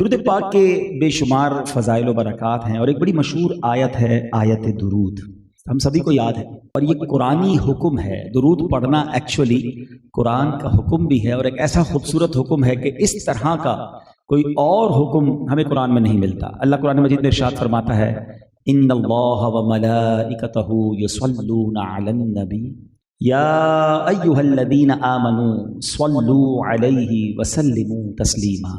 درود پاک کے بے شمار فضائل و برکات ہیں، اور ایک بڑی مشہور آیت ہے آیت درود، ہم سبھی کو یاد ہے، اور یہ قرآنی حکم ہے۔ درود پڑھنا ایکچولی قرآن کا حکم بھی ہے، اور ایک ایسا خوبصورت حکم ہے کہ اس طرح کا کوئی اور حکم ہمیں قرآن میں نہیں ملتا۔ اللہ قرآن مجید میں ارشاد فرماتا ہے ان اللہ وملائکتہ یصلون علی النبی یا ایھا الذین آمنوا صلوا علیہ وسلموا تسلیما۔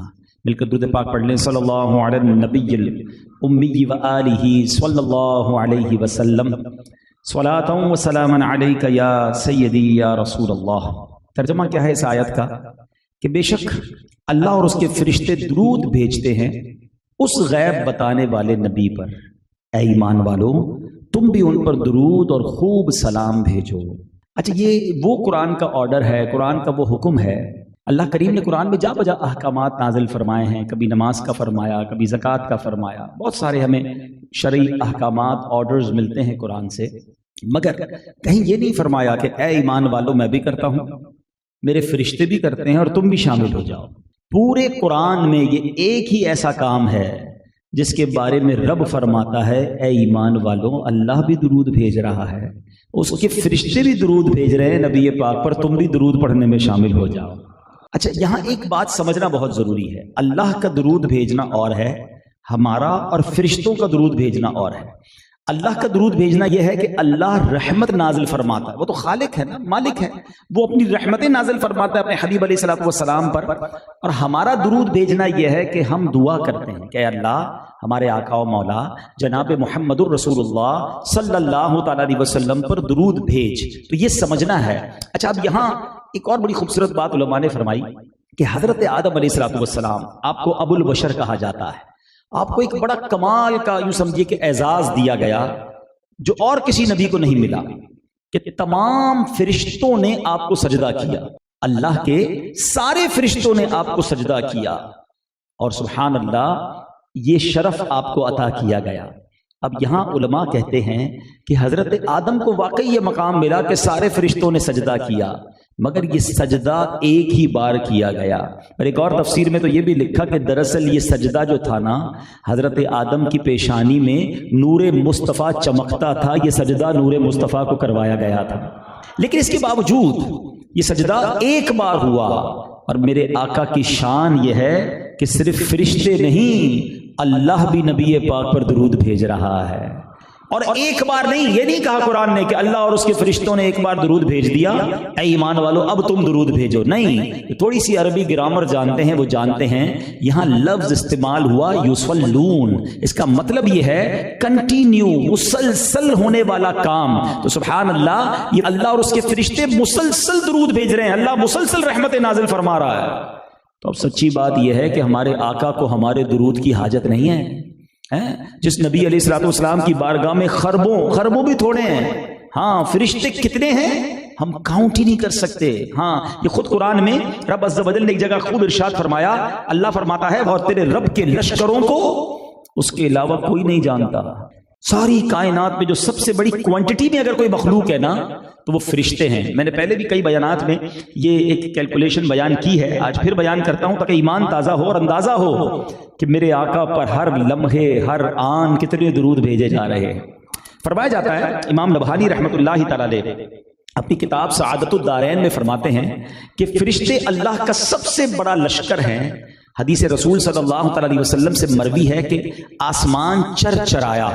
مل کر درود پاک پڑھ لیں، صلی اللہ علی النبی الامی وآلہ صلی اللہ علیہ وسلم صلاۃ و سلاما علیک یا سیدی یا رسول اللہ۔ ترجمہ کیا ہے اس آیت کا کہ بے شک اللہ اور اس کے فرشتے درود بھیجتے ہیں اس غیب بتانے والے نبی پر، اے ایمان والو تم بھی ان پر درود اور خوب سلام بھیجو۔ اچھا، یہ وہ قرآن کا آرڈر ہے، قرآن کا وہ حکم ہے۔ اللہ کریم نے قرآن میں جا بجا احکامات نازل فرمائے ہیں، کبھی نماز کا فرمایا، کبھی زکوٰۃ کا فرمایا، بہت سارے ہمیں شرعی احکامات آرڈرز ملتے ہیں قرآن سے، مگر کہیں یہ نہیں فرمایا کہ اے ایمان والو میں بھی کرتا ہوں، میرے فرشتے بھی کرتے ہیں اور تم بھی شامل ہو جاؤ۔ پورے قرآن میں یہ ایک ہی ایسا کام ہے جس کے بارے میں رب فرماتا ہے اے ایمان والو اللہ بھی درود بھیج رہا ہے، اس کے فرشتے بھی درود بھیج رہے ہیں نبی پاک پر، تم بھی درود پڑھنے میں شامل ہو جاؤ۔ اچھا، یہاں ایک بات سمجھنا بہت ضروری ہے، اللہ کا درود بھیجنا اور ہے، ہمارا اور فرشتوں کا درود بھیجنا اور ہے۔ اللہ کا درود بھیجنا یہ ہے کہ اللہ رحمت نازل فرماتا ہے، وہ تو خالق ہے نا، مالک ہے، وہ اپنی رحمتیں نازل فرماتا ہے اپنے حبیب علیہ الصلوۃ والسلام پر، اور ہمارا درود بھیجنا یہ ہے کہ ہم دعا کرتے ہیں کہ اے اللہ ہمارے آقا و مولا جناب محمد الرسول اللہ صلی اللہ تعالی علیہ وسلم پر درود بھیج۔ تو یہ سمجھنا ہے۔ اچھا، اب یہاں ایک اور بڑی خوبصورت بات علماء نے فرمائی کہ حضرت آدم علیہ الصلوۃ والسلام، آپ کو ابو البشر کہا جاتا ہے، آپ کو ایک بڑا کمال کا یوں سمجھیے کہ اعزاز دیا گیا جو اور کسی نبی کو نہیں ملا، کہ تمام فرشتوں نے آپ کو سجدہ کیا، اللہ کے سارے فرشتوں نے آپ کو سجدہ کیا، اور سبحان اللہ یہ شرف آپ کو عطا کیا گیا۔ اب یہاں علماء کہتے ہیں کہ حضرت آدم کو واقعی یہ مقام ملا کہ سارے فرشتوں نے سجدہ کیا، مگر یہ سجدہ ایک ہی بار کیا گیا۔ اور ایک اور تفسیر میں تو یہ بھی لکھا کہ دراصل یہ سجدہ جو تھا نا، حضرت آدم کی پیشانی میں نور مصطفیٰ چمکتا تھا، یہ سجدہ نور مصطفیٰ کو کروایا گیا تھا، لیکن اس کے باوجود یہ سجدہ ایک بار ہوا۔ اور میرے آقا کی شان یہ ہے کہ صرف فرشتے نہیں، اللہ بھی نبی پاک پر درود بھیج رہا ہے، اور ایک بار نہیں، یہ نہیں کہا قرآن نے کہ اللہ اور اس کے فرشتوں نے ایک بار درود بھیج دیا اے ایمان والو اب تم درود بھیجو، نہیں۔ تھوڑی سی عربی گرامر جانتے ہیں وہ جانتے ہیں، یہاں لفظ استعمال ہوا یصلون، اس کا مطلب یہ ہے کنٹینیو، مسلسل ہونے والا کام۔ تو سبحان اللہ، یہ اللہ اور اس کے فرشتے مسلسل درود بھیج رہے ہیں، اللہ مسلسل رحمت نازل فرما رہا ہے۔ تو اب سچی بات یہ ہے کہ ہمارے آقا کو ہمارے درود کی حاجت نہیں ہے۔ جس نبی علیہ الصلوۃ والسلام کی بارگاہ میں خربوں بھی تھوڑے ہیں، ہاں فرشتے کتنے ہیں ہم کاؤنٹ ہی نہیں کر سکتے۔ ہاں یہ خود قرآن میں رب عز و جل نے ایک جگہ خوب ارشاد فرمایا، اللہ فرماتا ہے اور تیرے رب کے لشکروں کو اس کے علاوہ کوئی نہیں جانتا۔ ساری کائنات میں جو سب سے بڑی کوانٹٹی میں اگر کوئی مخلوق ہے نا تو وہ فرشتے ہیں۔ میں نے پہلے بھی کئی بیانات میں یہ ایک کیلکولیشن بیان کی ہے، آج پھر بیان کرتا ہوں تاکہ ایمان تازہ ہو اور اندازہ ہو کہ میرے آقا پر ہر لمحے ہر آن کتنے درود بھیجے جا رہے ہیں۔ فرمایا جاتا ہے، امام نبہانی رحمۃ اللہ تعالی علیہ اپنی کتاب سعادت الدارین میں فرماتے ہیں کہ فرشتے اللہ کا سب سے بڑا لشکر ہیں۔ حدیث رسول صلی اللہ تعالی علیہ وسلم سے مروی ہے کہ آسمان چرچرایا۔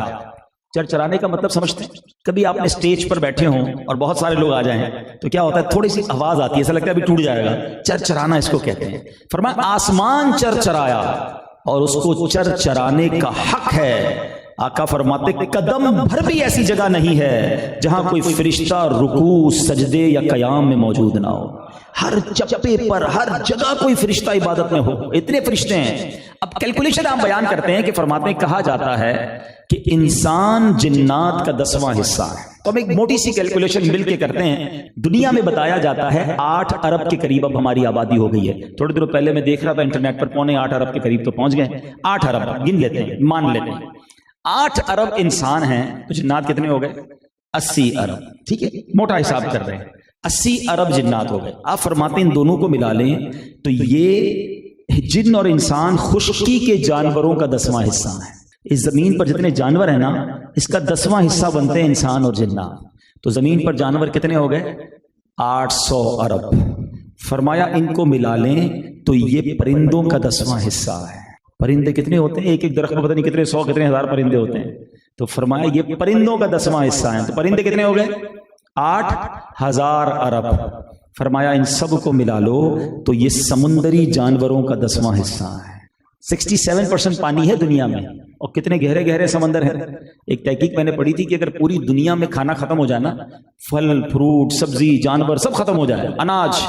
چرچرانے کا مطلب سمجھتے ہیں؟ کبھی آپ نے سٹیج پر بیٹھے ہوں اور بہت سارے لوگ آ جائیں تو کیا ہوتا ہے، تھوڑی سی آواز آتی ہے، ایسا لگتا ہے ابھی ٹوٹ جائے گا، چرچرانا اس کو کہتے ہیں۔ فرمایا آسمان چرچرایا، اور اس کو چرچرانے کا حق ہے۔ آقا فرماتے قدم بھر بھی ایسی جگہ نہیں ہے جہاں کوئی فرشتہ رکوع، سجدے یا قیام میں موجود نہ ہو، ہر چپے پر ہر جگہ کوئی فرشتہ عبادت میں ہو، اتنے فرشتے ہیں۔ اب کیلکولیشن آپ بیان کرتے ہیں کہ فرماتے ہیں کہا جاتا ہے کہ انسان جنات کا 10واں حصہ ہے۔ تو ہم ایک موٹی سی کیلکولیشن مل کے کرتے ہیں، دنیا میں بتایا جاتا ہے 8 ارب کے قریب اب ہماری آبادی ہو گئی ہے۔ تھوڑے دنوں پہلے میں دیکھ رہا تھا انٹرنیٹ پر، 8.25 ارب کے قریب تو پہنچ گئے۔ 8 ارب گن لیتے ہیں، مان لیتے ہیں 8 ارب انسان ہیں، تو جنات کتنے ہو گئے؟ 80 ارب، ٹھیک ہے، موٹا حساب کر رہے ہیں، 80 ارب جنات ہو گئے۔ آپ فرماتے ہیں ان دونوں کو ملا لیں تو یہ جن اور انسان خشکی کے جانوروں کا 10واں حصہ ہے. اس زمین پر جتنے جانور ہیں نا، اس کا 10واں حصہ بنتے ہیں انسان اور جنات. تو زمین پر جانور کتنے ہو گئے؟ 800 ارب. فرمایا ان کو ملا لیں تو یہ پرندوں کا 10واں حصہ ہے. پرندے کتنے ہوتے ہیں؟ ایک ایک درخت میں پتہ نہیں کتنے 100 کتنے ہزار پرندے ہوتے ہیں. تو فرمایا یہ پرندوں کا 10واں حصہ ہے. تو پرندے کتنے ہو گئے؟ 8000 ارب. فرمایا ان سب کو ملا لو تو یہ سمندری جانوروں کا 10واں حصہ ہے. 67% پانی ہے دنیا میں، اور کتنے گہرے گہرے سمندر ہیں. ایک تحقیق میں نے پڑھی تھی کہ اگر پوری دنیا میں کھانا ختم ہو جائے نا، پھل فروٹ سبزی جانور سب ختم ہو جائے، اناج،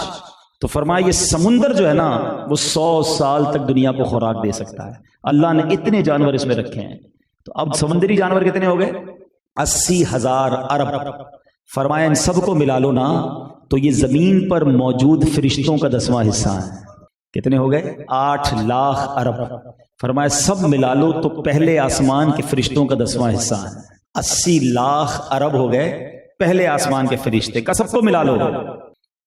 تو فرمایا یہ سمندر جو ہے نا وہ 100 سال تک دنیا کو خوراک دے سکتا ہے. اللہ نے اتنے جانور اس میں رکھے ہیں. تو اب سمندری جانور کتنے ہو گئے؟ 80,000 ارب. فرمایا ان سب کو ملا لو نا تو یہ زمین پر موجود فرشتوں کا 10واں حصہ ہے. کتنے ہو گئے؟ 8 لاکھ ارب. فرمایا سب ملا لو تو پہلے آسمان کے فرشتوں کا 10واں حصہ ہے. 80 لاکھ ارب ہو گئے پہلے آسمان کے فرشتے کا، سب کو ملا لو.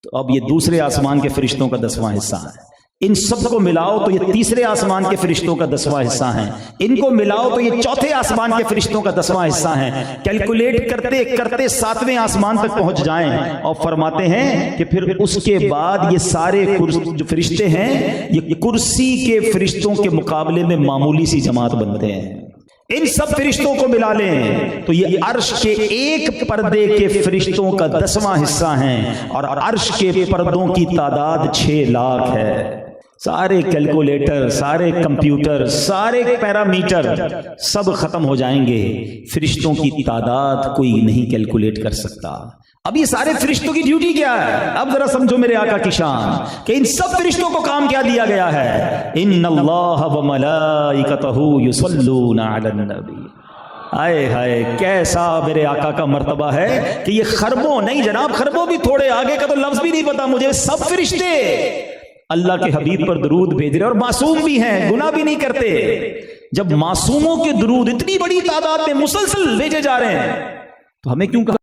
تو اب یہ دوسرے آسمان کے فرشتوں کا 10واں حصہ ہے. ان سب کو ملاؤ تو یہ تیسرے آسمان کے فرشتوں کا 10واں حصہ ہیں. ان کو ملاؤ تو یہ چوتھے آسمان کے فرشتوں کا 10واں حصہ ہیں. کیلکولیٹ کرتے کرتے 7ویں آسمان تک پہنچ جائیں اور فرماتے ہیں کہ پھر اس کے بعد یہ سارے جو فرشتے ہیں یہ کرسی کے فرشتوں کے مقابلے میں معمولی سی جماعت بنتے ہیں. ان سب فرشتوں کو ملا لیں تو یہ عرش کے ایک پردے کے فرشتوں کا 10واں حصہ ہیں، اور عرش کے پردوں کی تعداد 6 لاکھ ہے. سارے کیلکولیٹر، سارے کمپیوٹر، سارے پیرامیٹر سب ختم ہو جائیں گے، فرشتوں کی تعداد کوئی نہیں کیلکولیٹ کر سکتا. اب یہ سارے فرشتوں کی ڈیوٹی کیا ہے؟ اب ذرا سمجھو میرے آقا کی شان کہ ان سب فرشتوں کو کام کیا دیا گیا ہے. ان اللہ وملائکتہ یصلون علی النبی. آئے ہائے کیسا میرے آقا کا مرتبہ ہے کہ یہ خربوں نہیں جناب، خربوں بھی تھوڑے آگے کا تو لفظ بھی نہیں پتا مجھے، سب فرشتے اللہ کے حبیب پر درود بھیج رہے اور معصوم بھی ہیں، گناہ بھی نہیں کرتے. جب معصوموں کے درود اتنی بڑی تعداد میں مسلسل بھیجے جا رہے ہیں تو ہمیں کیوں کہا